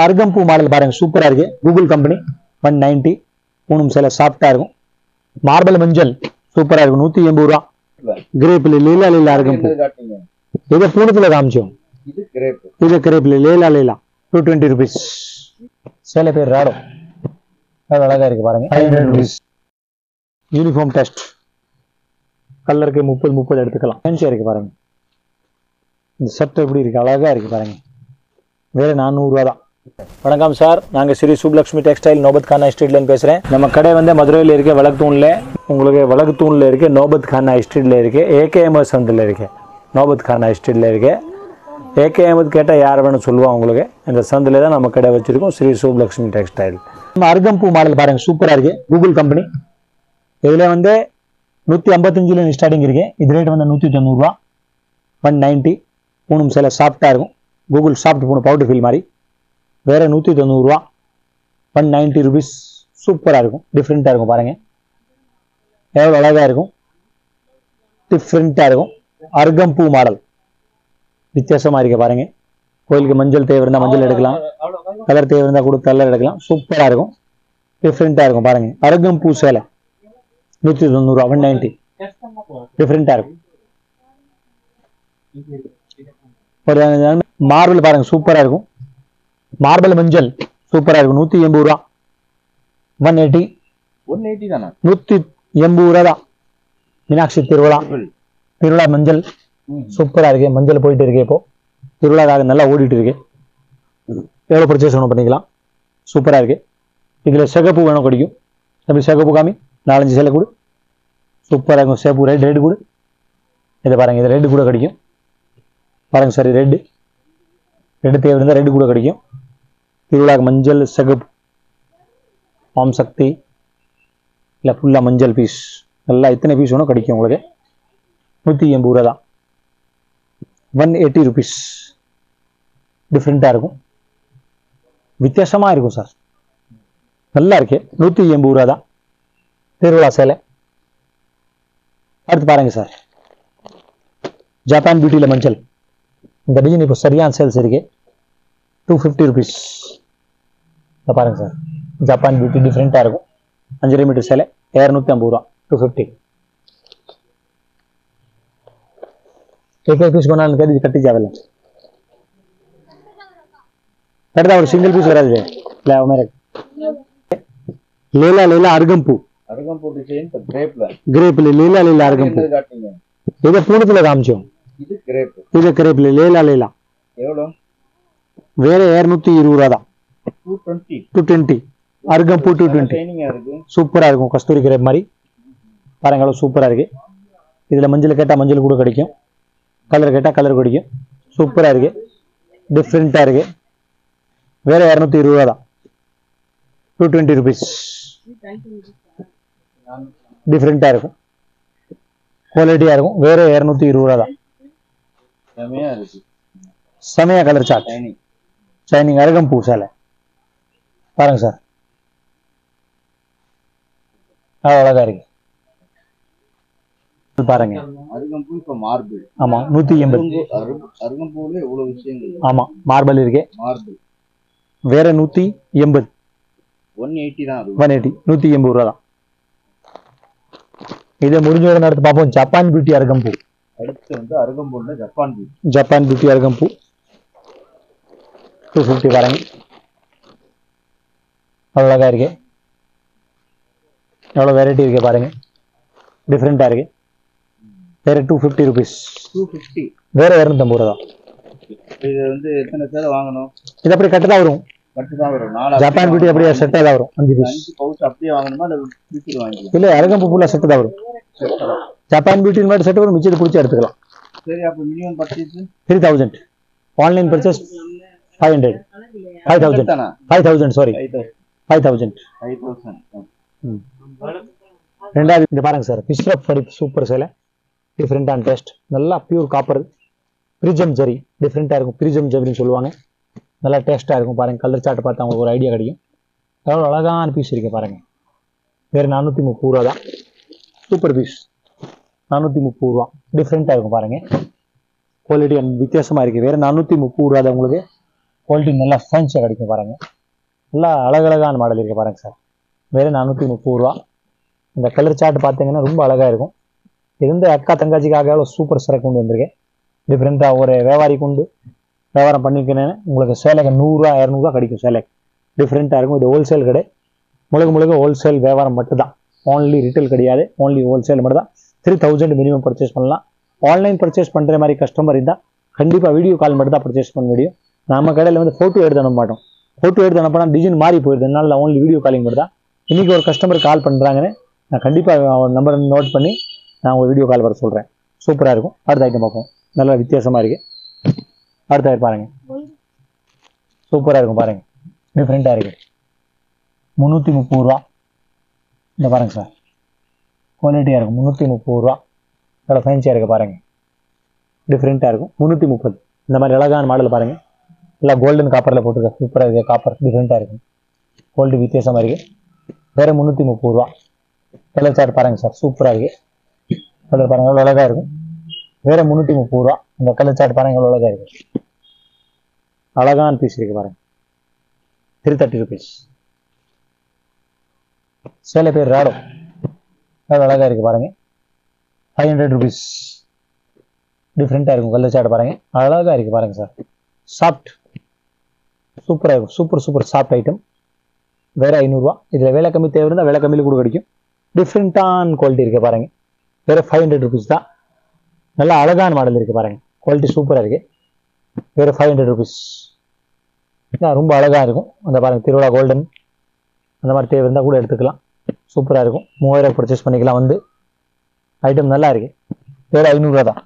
அருகம்பூ model பாருங்க, சூப்பரா இருக்கு. Google company 190. பூனம் சேலை சாஃப்டா இருக்கும். மார்பல் மஞ்சள் சூப்பரா இருக்கும். 180 ரூபா. கிரேப்ல லீலா லீலா அருகம்பூ. இதை பூனத்துல காமிச்சோம். இது கிரேப்ல லீலா லீலா 220 rupees. சேலை பேர் ராடோ. அழகா இருக்கு பாருங்க. 500 rupees. யூனிஃபார்ம் டெஸ்ட் கலருக்கு 30 எடுத்துக்கலாம். ஃபேன்சியா இருக்கு பாருங்க. இந்த ஷர்ட் எப்படி இருக்கு, அழகா இருக்கு பாருங்க. வேற 400 ரூபா தான். வணக்கம் சார், நாங்கள் ஸ்ரீ சுப்லக்ஷ்மி டெக்ஸ்டைல் நோபத் கானா ஸ்ட்ரீட்லேருந்து பேசுகிறேன். நம்ம கடை வந்து மதுரையில் இருக்க வழக்குத்தூணில், உங்களுக்கு வழக்குத்தூணில் இருக்க நோபத் கானா ஸ்ட்ரீட்டில் இருக்கு. ஏகேஎம்எஸ் சந்தில் இருக்கு. நோபத் கானா ஸ்ட்ரீட்டில் இருக்கு. ஏகேஎம்எஸ் கேட்டால் யார் வேணும் சொல்லுவாங்க. உங்களுக்கு இந்த சந்தில் தான் நம்ம கடை வச்சிருக்கோம், ஸ்ரீ சுப்லக்ஷ்மி டெக்ஸ்டைல். நம்ம அருகம்பூ மாடல் பாருங்க, சூப்பராக இருக்கு. Google company. இதில் வந்து 155 ஸ்டார்டிங் இருக்கு. இது ரேட் வந்து 190 ரூபா. 190. பூனம் சேலை சாஃப்டாக இருக்கும். Google soft Poonam powder feel மாதிரி. வேற 190 ரூபா. 190 rupees. சூப்பராக இருக்கும். டிஃப்ரெண்ட்டாக இருக்கும் பாருங்க. எவ்வளோ அழகாக இருக்கும். டிஃப்ரெண்ட்டாக இருக்கும். அருகம்பூ மாடல் வித்தியாசமாக இருக்க பாருங்க. கோயிலுக்கு மஞ்சள் தேவை இருந்தால் மஞ்சள் எடுக்கலாம். கலர் தேவை இருந்தால் கூட கலர் எடுக்கலாம். சூப்பராக இருக்கும். டிஃப்ரெண்ட்டாக இருக்கும் பாருங்க. அருகம்பூ சேலை 190 ரூபா. 190. டிஃப்ரெண்ட்டாக இருக்கும். ஒரு மார்பிள் பாருங்க, சூப்பராக இருக்கும். மார்பல் மஞ்சள் சூப்பரா இருக்கும். 180 ரூபா. 180 தானா? 180 ரூபா தான். மீனாட்சி திருவிழா மஞ்சள் சூப்பரா இருக்கு. மஞ்சள் போயிட்டு இருக்கு. இப்போ திருவிழாக்காக நல்லா ஓடிட்டு இருக்கு. எவ்வளவு பர்ச்சேஸ் வேணும் பண்ணிக்கலாம். சூப்பரா இருக்கு. இதுல சிகப்பு வேணும் கிடைக்கும். அப்படி சிகப்பு காமி 4-5 சேலை கூட சூப்பரா இருக்கும். சிகப்பு ரெட் கூட இதை பாருங்க. இது ரெட் கூட கிடைக்கும் பாருங்க. சரி, ரெட் தேவை இருந்தால் ரெட் கூட கிடைக்கும். திருவிழா மஞ்சள் சிகப்பு ஓம் சக்தி இல்லை ஃபுல்லாக மஞ்சள் பீஸ் நல்லா இத்தனை பீஸ் வேணும் கிடைக்கும் உங்களுக்கு. 180 ரூபா தான். 180 rupees. டிஃப்ரெண்ட்டாக இருக்கும். வித்தியாசமாக இருக்கும் சார். நல்லா இருக்கு. 180 ரூபா தான். திருவிழா சேலை. அடுத்து பாருங்க சார், ஜப்பான் பியூட்டியில் மஞ்சள். இந்த டிசைன் இப்போ சரியான சேல்ஸ் இருக்கு. 250 rupees. இதை பாருங்க சார், ஜப்பான் பியூட்டி டிஃப்ரெண்ட்டாக இருக்கும். 5 மீட்டர் சேலை 250 ரூபா. 250. एक पीस கொண்டாந்து கட்டி கட்டி जावेला கரெக்டா ஒரு சிங்கிள் பீஸ் வராது. ले आओ मेरे लीला அருகம்பூ கிரேப்ல लीला அருகம்பூ. இதை பூனத்துல காமிச்சோம். இது கிரேப்ல लीला எவ்வளோ? வேற 220 ரூபா தான். 220. அருகம்பூ 220. சூப்பரா இருக்கும். கஸ்தூரி கிரேப் மாதிரி பாருங்க. சூப்பரா இருக்கு. இதுல மஞ்சள் கேட்டா மஞ்சள் கூட கிடைக்கும். கலர் கேட்டா கலர் கிடைக்கும். சூப்பரா இருக்கு. டிஃப்ரெண்டா இருக்கு. வேற 220 ரூபா தான். 220 rupees. டிஃப்ரெண்டா இருக்கும். குவாலிட்டியா இருக்கும். வேற 220 ரூபா தான். செமையா கலர் சார்ட் ஷைனிங் அருகம்பூ சேலை பாருங்க சார். அழகா இருக்கு பாருங்க. அருகம்பூ இப்ப மார்பிள். ஆமா, 180. அருகம்பூல எவ்வளவு விஷயங்கள். ஆமா, மார்பிள் இருக்கு. மார்பிள் வேற 180. 180 தான். 180. 180 ரூபா தான். இதை முடிஞ்ச உடனே எடுத்து பார்ப்போம். ஜப்பான் பியூட்டி அருகம்பூ. அடுத்து வந்து அருகம்பூல ஜப்பான் பியூட்டி அருகம்பூ 250 பாருங்க. அழகா இருக்கு. எவ்வளவு வெரைட்டி இருக்கு பாருங்க. டிஃப்ரெண்டா இருக்கு. வேற 250 rupees. 250. வேற 250 ரூபா தான். இது வந்து எத்தனை சேலை வாங்கணும்? இது அப்படி கட்டு தான் வரும். ஜப்பான் பியூட்டி அப்படியே செட்டா தான் வரும். 5 பீஸ் அப்படியே வாங்கணுமா இல்ல பியூட்டி வாங்கிக்கலாம்? இல்ல, அருகம்பூ ஃபுல்லா செட் தான் வரும். ஜப்பான் பியூட்டி மாதிரி செட் வரும். மிச்சத்தை பிடிச்சி எடுத்துக்கலாம். சரி, அப்ப minimum purchase 3000. Online purchase 500. 5000 sorry 5000. ரெண்டாவது இந்த பாருங்க சார், பிஸ்ரப் ஃபடி சூப்பர் சேலை. டிஃப்ரெண்டான டேஸ்ட். நல்லா பியூர் காப்பர் பிரிஜம் ஜரி. டிஃப்ரெண்டா இருக்கும். பிரிஜம் ஜரின்னு சொல்லுவாங்க. நல்லா டேஸ்டா இருக்கும் பாருங்க. கலர் சார்ட் பார்த்தா உங்களுக்கு ஒரு ஐடியா கிடைக்கும். எவ்வளோ அழகான பீஸ் இருக்கு பாருங்க. வேற 430 ரூபா தான். சூப்பர் பீஸ் 430 ரூபா. டிஃப்ரெண்டா இருக்கும் பாருங்க. குவாலிட்டி வித்தியாசமா இருக்கு. வேற 430 ரூபா தான் உங்களுக்கு. குவாலிட்டி நல்லா ஃபேன்சியாக கிடைக்கும் பாருங்க. நல்லா அழகழகான மாடல் இருக்குது பாருங்க சார். வெறும் 430 ரூபா. இந்த கலர் சார்ட் பார்த்தீங்கன்னா ரொம்ப அழகாக இருக்கும். இது வந்து அக்கா தங்காச்சிக்காக எவ்வளோ சூப்பர் சரக்கு கொண்டு வந்திருக்கேன். டிஃப்ரெண்ட்டாக ஒரு வியாபாரி கொண்டு வியாபாரம் பண்ணிக்கிறேன்னு உங்களுக்கு சேலைக்கு 100 ரூபா 200 ரூபா கிடைக்கும். சேலைக்கு டிஃப்ரெண்ட்டாக இருக்கும். இது ஹோல்சேல் கடை, முழுக்க ஹோல்சேல் வியாபாரம் மட்டும்தான். ஓன்லி ரிட்டேல் கிடையாது, ஓன்லி ஹோல்சேல் மட்டும் தான். 3000 மினிமம் பர்ச்சேஸ் பண்ணலாம். ஆன்லைன் பர்ச்சேஸ் பண்ணுற மாதிரி கஸ்டமர் இருந்தால் கண்டிப்பாக வீடியோ கால் மட்டும் தான் பர்ச்சேஸ் பண்ண முடியும். நம்ம கடையில் வந்து ஃபோட்டோ எடுத்து அனுப்ப மாட்டோம். ஃபோட்டோ எடுத்து அனுப்பினா டிசைன் மாறி போயிடுது. அதனால ஓன்லி வீடியோ காலிங் மட்டும் தான். இன்றைக்கி ஒரு கஸ்டமர் கால் பண்ணுறாங்கன்னு நான் கண்டிப்பாக அவர் நம்பரை நோட் பண்ணி நான் உங்கள் வீடியோ கால் வர சொல்கிறேன். சூப்பராக இருக்கும். அடுத்த ஐட்டம் பார்ப்போம். நல்லா வித்தியாசமாக இருக்குது. அடுத்த ஐட்டம் பாருங்கள், சூப்பராக இருக்கும் பாருங்கள், டிஃப்ரெண்ட்டாக இருக்குது. 330 ரூபா. இந்த பாருங்கள் சார், குவாலிட்டியாக இருக்கும். 330 ரூபா. நல்லா ஃபேன்சியாக இருக்குது பாருங்கள், டிஃப்ரெண்ட்டாக இருக்கும். 330. இந்த மாதிரி அழகான மாடல் பாருங்கள். நல்லா கோல்டன் காப்பரில் போட்டுருக்க சூப்பராக இருக்குது. காப்பர் டிஃப்ரெண்ட்டாக இருக்கும். குவாலிட்டி வித்தியாசமாக இருக்குது. வேறு 330 ரூபா. கலர் சார்ட் பாருங்கள் சார், சூப்பராக இருக்குது. கலர் பாருங்கள் எவ்வளோ அழகாக இருக்கும். வேறு 330 ரூபா. இந்த கலர் சார்ட் பாருங்கள் எவ்வளோ அழகாக இருக்குது. அழகான பீஸ் இருக்குது பாருங்கள். 330 rupees. சேலை பேர் ராடோ. எவ்வளோ அழகாக இருக்குது பாருங்கள். 500 rupees. டிஃப்ரெண்ட்டாக இருக்கும். கலர் சார்ட் பாருங்கள் அழகாக இருக்குது பாருங்கள் சார். சாஃப்ட் சூப்பராக இருக்கும். Super soft item. வேறு 500 ரூபா. இதில் வேலை கம்மி தேவை இருந்தால் வேலை கம்மியில் கூட கிடைக்கும். டிஃப்ரெண்ட்டான குவாலிட்டி இருக்குது பாருங்கள். வேறு 500 rupees தான். நல்லா அழகான மாடல் இருக்குது பாருங்கள். குவாலிட்டி சூப்பராக இருக்குது. வேறு 500 rupees. ரொம்ப அழகாக இருக்கும். அந்த பாருங்கள், திருவிழா கோல்டன் அந்த மாதிரி தேவை இருந்தால் கூட எடுத்துக்கலாம். சூப்பராக இருக்கும். 3000 பர்ச்சேஸ் பண்ணிக்கலாம். வந்து ஐட்டம் நல்லா இருக்குது. வேறு 500 ரூபா தான்.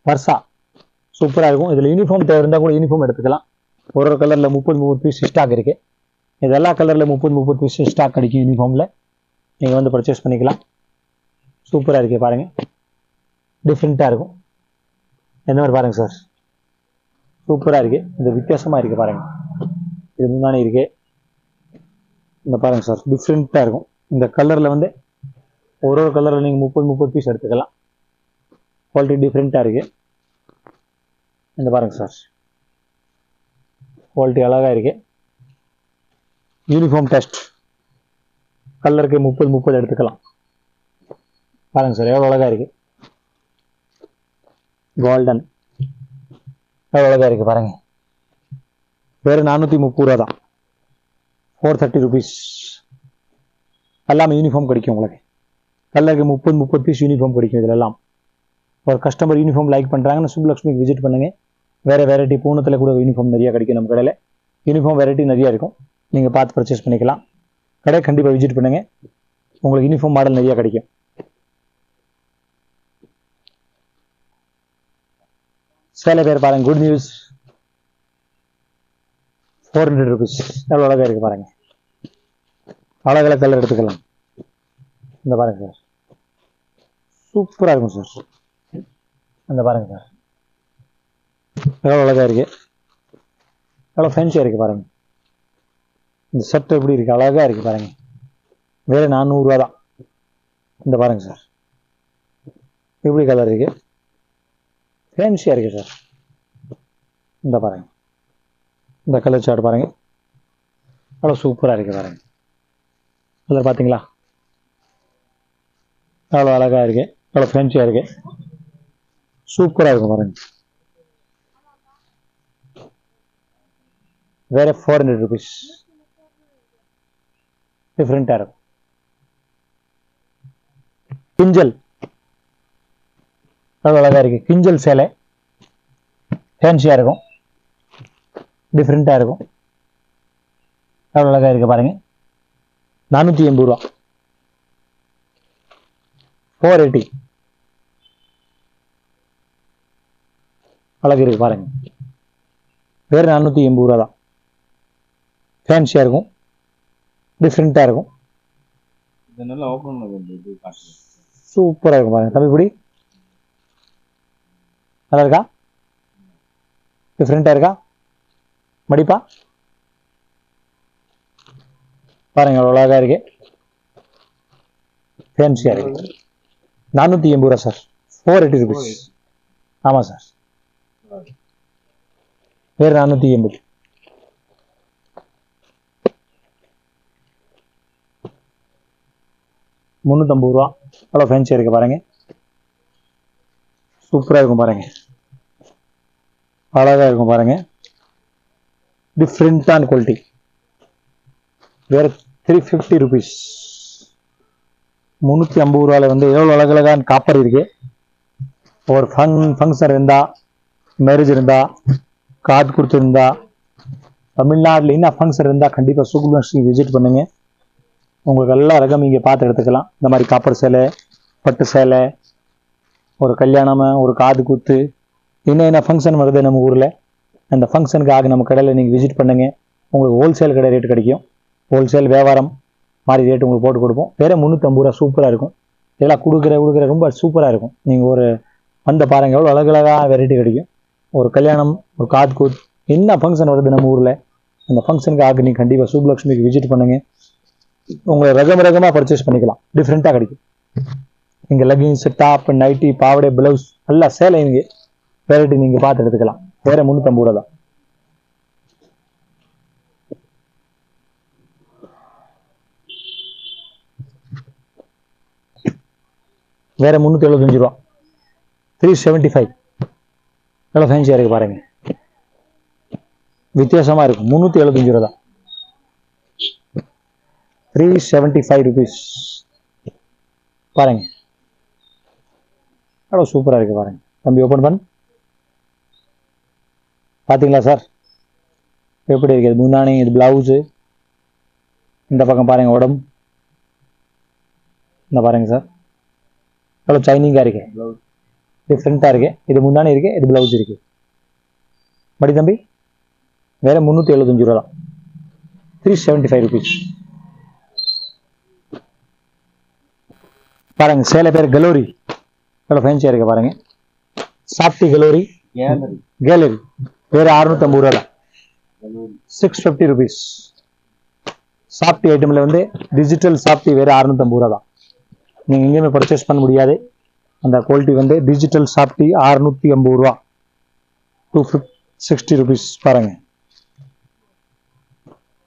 பர்சா சூப்பராக இருக்கும். இதில் யூனிஃபார்ம் தேவை இருந்தால் கூட யூனிஃபார்ம் எடுத்துக்கலாம். ஒரு கலரில் 30 பீஸ் ஸ்டாக் இருக்குது. இது எல்லா கலரில் 30 பீஸ் ஸ்டாக் கிடைக்கும். யூனிஃபார்மில் நீங்கள் வந்து பர்ச்சேஸ் பண்ணிக்கலாம். சூப்பராக இருக்குது பாருங்கள். டிஃப்ரெண்ட்டாக இருக்கும். எந்த மாதிரி பாருங்கள் சார், சூப்பராக இருக்குது. இது வித்தியாசமாக இருக்குது பாருங்கள். இது முன்னாடி இருக்குது. இந்த பாருங்கள் சார், டிஃப்ரெண்ட்டாக இருக்கும். இந்த கலரில் வந்து ஒரு கலரில் நீங்கள் 30 பீஸ் எடுத்துக்கலாம். குவாலிட்டி டிஃப்ரெண்ட்டாக இருக்குது. இந்த பாருங்கள் சார், குவாலிட்டி அழகாக இருக்குது. யூனிஃபார்ம் டெஸ்ட் கலருக்கு 30 எடுத்துக்கலாம். பாருங்கள் சார் எவ்வளோ அழகாக இருக்குது. கோல்டன் எவ்வளோ அழகாக இருக்குது பாருங்கள். வேறு 430 ரூபா தான். 430 rupees. எல்லாமே யூனிஃபார்ம் கிடைக்கும் உங்களுக்கு. கலருக்கு 30 பீஸ் யூனிஃபார்ம் கிடைக்கும். இதில் எல்லாம் ஒரு கஸ்டமர் யூனிஃபார்ம் லைக் பண்ணுறாங்கன்னு சுப்லக்ஷ்மிக்கு விசிட் பண்ணுங்கள். வேறு வெரைட்டி பூனத்தில் கூட யூனிஃபார்ம் நிறையா கிடைக்கும். நம்ம கடையில் யூனிஃபார்ம் வெரைட்டி நிறையா இருக்கும். நீங்கள் பார்த்து பர்ச்சேஸ் பண்ணிக்கலாம். கடை கண்டிப்பாக விசிட் பண்ணுங்கள். உங்களுக்கு யூனிஃபார்ம் மாடல் நிறையா கிடைக்கும். சேலை பேர் பாருங்கள், குட் நியூஸ். 400 rupees. எவ்வளோ அழகாக இருக்குது பாருங்கள். அழகாக கலர் எடுத்துக்கலாம். இந்த பாருங்கள் சார், சூப்பராக இருக்கும் சார். அந்த பாருங்கள் சார் எவ்வளோ அழகாக இருக்குது. எவ்வளோ ஃபேன்சியாக இருக்குது பாருங்கள். இந்த ஷர்ட் எப்படி இருக்குது, அழகாக இருக்குது பாருங்கள். வேறு 400 ரூபா தான். இந்த பாருங்கள் சார், எப்படி கலர் இருக்குது, ஃபேன்சியாக இருக்குது சார். இந்த பாருங்கள், இந்த கலர் சார்ட் பாருங்கள் அவ்வளோ சூப்பராக இருக்குது பாருங்கள். கலர் பார்த்தீங்களா, அவ்வளோ அழகாக இருக்குது. அவ்வளோ ஃபேன்சியாக இருக்குது. சூப்பராக இருக்கும் பாருங்கள். வேறு 400 rupees. டிஃப்ரெண்ட்டாக இருக்கும். கிஞ்சல் அவ்வளோ அழகாக இருக்குது. கிஞ்சல் சேலை ஃபேன்சியாக இருக்கும். டிஃப்ரெண்ட்டாக இருக்கும். அவ்வளோ அழகாக இருக்குது பாருங்கள். 480 ரூபா. 480. அழகு இருக்குது பாருங்கள். வேறு 480 ரூபா தான். ஃபேன்சியாக இருக்கும். டிஃப்ரெண்ட்டாக இருக்கும். சூப்பராக இருக்கும் பாருங்கள். தம்பி இப்படி நல்லா இருக்கா, டிஃப்ரெண்ட்டாக இருக்கா, மடிப்பா பாருங்க அவ்வளோ அழகாக இருக்கு. ஃபேன்சியாக இருக்கு. 480 ரூபா சார். 480 rupees. ஆமாம் சார். வேறு 480. ₹350. அவ்வளோ ஃபேன்சியாக இருக்கு பாருங்க. சூப்பராக இருக்கும் பாருங்க, அழகாக இருக்கும் பாருங்க. டிஃப்ரெண்டான குவாலிட்டி. வேற ₹350. ₹350 வந்து எவ்வளோ அழகழகான காப்பர் இருக்கு. ஒரு ஃபங்க்ஷன் இருந்தா, மேரேஜ் இருந்தா, காது கொடுத்துருந்தா, தமிழ்நாட்டில் என்ன ஃபங்க்ஷன் இருந்தா கண்டிப்பாக சூப்பர் மார்க்கெட் விசிட் பண்ணுங்க. உங்களுக்கு எல்லா ரகம் இங்கே பார்த்து எடுத்துக்கலாம். இந்த மாதிரி காப்பர் சேலை, பட்டு சேலை, ஒரு கல்யாணம், ஒரு காது குத்து, என்ன ஃபங்க்ஷன் வருது நம்ம ஊரில், அந்த ஃபங்க்ஷனுக்காக நம்ம கடையில் நீங்கள் விசிட் பண்ணுங்க. உங்களுக்கு ஹோல்சேல் கடை ரேட் கிடைக்கும். ஹோல்சேல் வியாபாரம் மாதிரி ரேட் உங்களுக்கு போட்டு கொடுப்போம். வேறு ₹350 சூப்பராக இருக்கும். இதெல்லாம் கொடுக்குற ரொம்ப சூப்பராக இருக்கும். நீங்கள் ஒரு வந்த பாருங்கள், எவ்வளோ அழகழகாக வெரைட்டி கிடைக்கும். ஒரு கல்யாணம், ஒரு காது கூத், என்ன ஃபங்க்ஷன் வருது நம்ம ஊரில், அந்த ஃபங்க்ஷனுக்காக நீங்கள் கண்டிப்பாக சுப்புலட்சுமிக்கு விசிட் பண்ணுங்க. உங்களை ரகமாக பர்ச்சேஸ் பண்ணிக்கலாம். டிஃப்ரெண்ட்டாக கிடைக்கும். இங்கே லெகின்ஸ், டாப், நைட்டி, பாவடை, பிளவுஸ் எல்லாம் சேலை இங்கே வெரைட்டி நீங்கள் பார்த்து எடுத்துக்கலாம். வேற ₹350 தான். வேற ₹375. $375. நல்லா ஃபேன்சியாக இருக்கு பாருங்க, வித்தியாசமா இருக்கும். ₹375 தான். ₹375 பாருங்க, அவ்வளோ சூப்பராக இருக்கு பாருங்க. தம்பி ஓப்பன் பண்ணு, பார்த்தீங்களா சார் எப்படி இருக்குது? முந்தானி, இது பிளவுஸு, இந்த பக்கம் பாருங்க உடம்பு, இந்த பாருங்க சார் எவ்வளோ சைனிங்காக இருக்கு, டிஃப்ரெண்ட்டாக இருக்கு. இது முந்தானி இருக்கு, இது பிளவுஸ் இருக்கு. படி தம்பி, வேற ₹375 தான். ₹375. பாருங்க சேலை பேர் கலோரி, எவ்வளோ ஃபேன்சியாக இருக்கு பாருங்க. சாப்டி கலோரி கேலரி, வேற ₹650 தான். ₹650. சாப்டி ஐட்டம்ல வந்து டிஜிட்டல் சாப்டி வேற ₹650 தான். நீங்க எங்கேயுமே பர்ச்சேஸ் பண்ண முடியாது. அந்த குவாலிட்டி வந்து டிஜிட்டல் சாப்டி ₹650. ₹260 பாருங்க,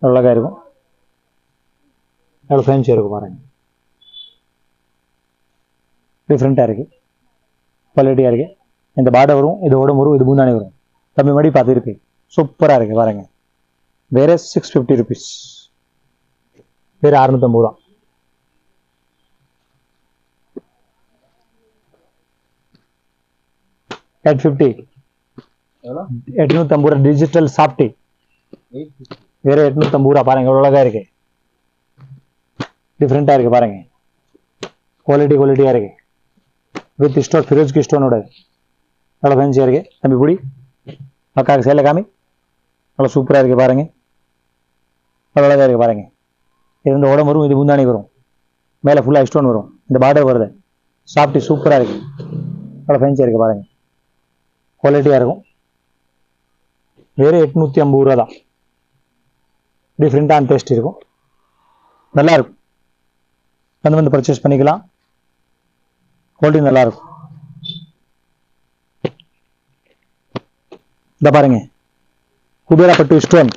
அழகா இருக்கும். எவ்வளோ ஃபேன்சியாக இருக்கும் பாருங்க, டிஃப்ரெண்ட்டாக இருக்கு, குவாலிட்டியாக இருக்கு. இந்த பார்டர் வரும், இது உடம்பு வரும், இது முந்தானி வரும். தம்பி மடி பார்த்துருக்கு, சூப்பராக இருக்கு பாருங்க. வேற ₹650. வேற ₹650. $850. $850 டிஜிட்டல் சாப்டி, வேற $850 பாருங்க. எவ்வளோ அழகா இருக்கு, டிஃப்ரெண்ட்டாக இருக்கு பாருங்க. குவாலிட்டியாக இருக்கு. வித் ஸ்டோன், ஃபிரோஸ்கி ஸ்டோனோட எவ்வளோ ஃபேன்சியாக இருக்கு. தம்பி பிடி, அக்காவுக்கு சேலை காமி, அவ்வளோ சூப்பராக இருக்கு பாருங்க. அவ்வளோ அழகாக இருக்கு பாருங்க. இது வந்து உடம்பு வரும், இது முந்தானி வரும், மேலே ஃபுல்லாக ஸ்டோன் வரும், இந்த பார்டர் வருது. சாப்டி சூப்பராக இருக்கு, அவ்வளோ ஃபேன்சியாக இருக்கு பாருங்க. குவாலிட்டியாக இருக்கும். வேற ₹850 தான். டிஃப்ரெண்டான டேஸ்ட் இருக்கும், நல்லா இருக்கும். வந்து பர்ச்சேஸ் பண்ணிக்கலாம். குவாலிட்டி நல்லா இருக்கும். இந்த பாருங்க குபேரா பட்டு ஸ்டோன்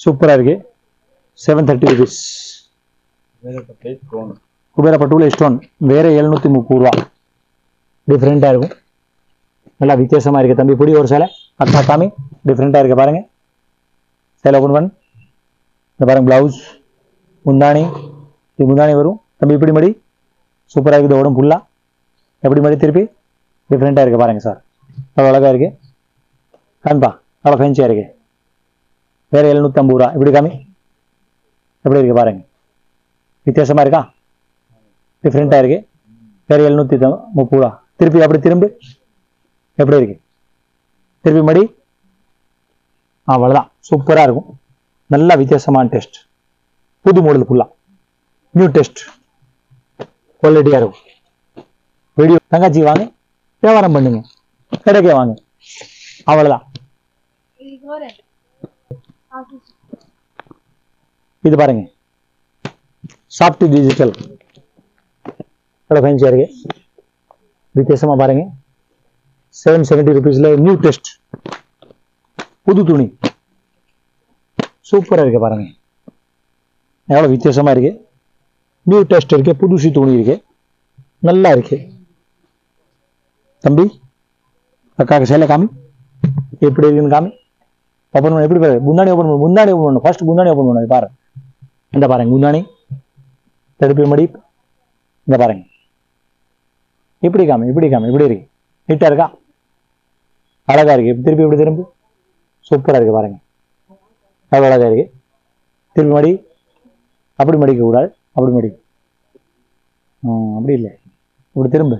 சூப்பரா இருக்கு. ₹730. குபேரா பட்டுல ஸ்டோன் வேற ₹730. டிஃப்ரெண்டா இருக்கும், நல்லா வித்தியாசமா இருக்கு. தம்பி பிடி ஒரு சேலை, அக்கா காமி, டிஃப்ரெண்டா இருக்கு பாருங்க. சேலை ஓபன் பண்ணு. இந்த பாருங்க பிளவுஸ், முந்தானி, இது முந்தானி வரும். தம்பி இப்படி மடி, சூப்பரா இருக்குது. உடம்பு ஃபுல்லா எப்படி மடி திருப்பி, டிஃப்ரெண்டா இருக்கு பாருங்க சார். அவ்வளோ அழகா இருக்கு. காமிப்பா, அவ்வளோ ஃபேன்சியா இருக்கு. வேற ₹750. இப்படி காமி, எப்படி இருக்கு பாருங்க, வித்தியாசமா இருக்கா, டிஃப்ரெண்டா இருக்கு. வேற ₹730. திருப்பி அப்படி திரும்பு, எப்படி இருக்கு, திருப்பி மடி. அவ்வளவுதான், சூப்பரா இருக்கும். நல்லா வித்தியாசமான டேஸ்ட், புது மாடல் ஃபுல்லா நியூ டேஸ்ட், குவாலிட்டியா இருக்கும். வீடியோ தங்காச்சி வாங்க, வியாபாரம் பண்ணுங்க, கடைக்கே வாங்க. அவ்வளவுதான். இது பாருங்க சாப்ட் டிஜிட்டல், ஃபேன்சியா இருக்கு, வித்தியாசமா பாருங்க. ₹770 நியூ டெஸ்ட், புது துணி சூப்பரா இருக்கு பாருங்க, எவ்வளவு வித்தியாசமா இருக்கு. நியூ டெஸ்ட் இருக்கு, புதுசு துணி இருக்கு, நல்லா இருக்கு. தம்பி அக்காவுக்கு சேலை காமி, எப்படி இருக்குன்னு காமி. ஓப்பன் பண்ண எப்படி பாரு, முந்தானி ஓப்பன் பண்ணு, முந்தானி ஓப்பன் பண்ணு, ஃபர்ஸ்ட் முந்தானி ஓப்பன் பண்ணு. பாரு இந்த பாருங்க முந்தானி, தடுப்பு மடி, இந்த பாருங்க இப்படி காமி, இப்படி காமி, இப்படி இருக்கு, நீட்டா இருக்கா, அழகா இருக்கு. திருப்பி இப்படி திரும்பி, சூப்பரா இருக்கு பாருங்க, அவ்வளவு அழகா இருக்கு. திருப்பி மடி, அப்படி மடிக்க கூடாது, அப்படி மடி, அப்படி இல்லை, இப்படி திரும்ப,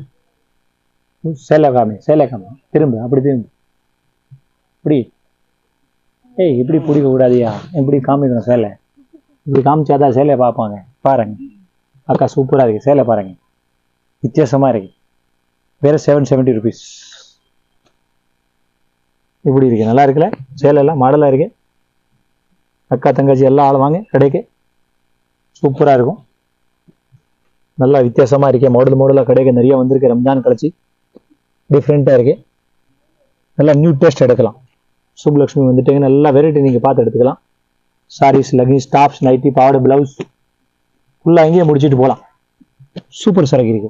சேலை காமி, சேலை காமி, திரும்ப, அப்படி திரும்ப, இப்படி. ஏய் இப்படி பிடிக்க கூடாதியா, இப்படி காமிக்கணும் சேலை, இப்படி காமிச்சாதான் சேலையை பார்ப்பாங்க. பாருங்க அக்கா சூப்பரா இருக்கு சேலை, பாருங்க வித்தியாசமா இருக்கு. வேற 770 rupees. இப்படி இருக்கு, நல்லா இருக்குல்ல சேலை, எல்லாம் மாடலா இருக்கு. அக்கா தங்கச்சி எல்லாம் ஆள் வாங்க கடைக்கு, சூப்பரா இருக்கும். நல்லா வித்தியாசமா இருக்கு, மாடலா கடைக்கு நிறைய வந்திருக்கு. ரம்ஜான் கழிச்சு டிஃப்ரெண்டா இருக்கு. நல்லா நியூ டேஸ்ட் எடுக்கலாம். சுப்லக்ஷ்மி வந்துட்டீங்க, நல்லா வெரைட்டி நீங்க பார்த்து எடுத்துக்கலாம். சாரீஸ், லெகின்ஸ், டாப்ஸ், நைட்டி, பாவாடை, பிளவுஸ் ஃபுல்லா இங்கேயே முடிச்சுட்டு போகலாம். சூப்பர் சரக்கு இருக்கு.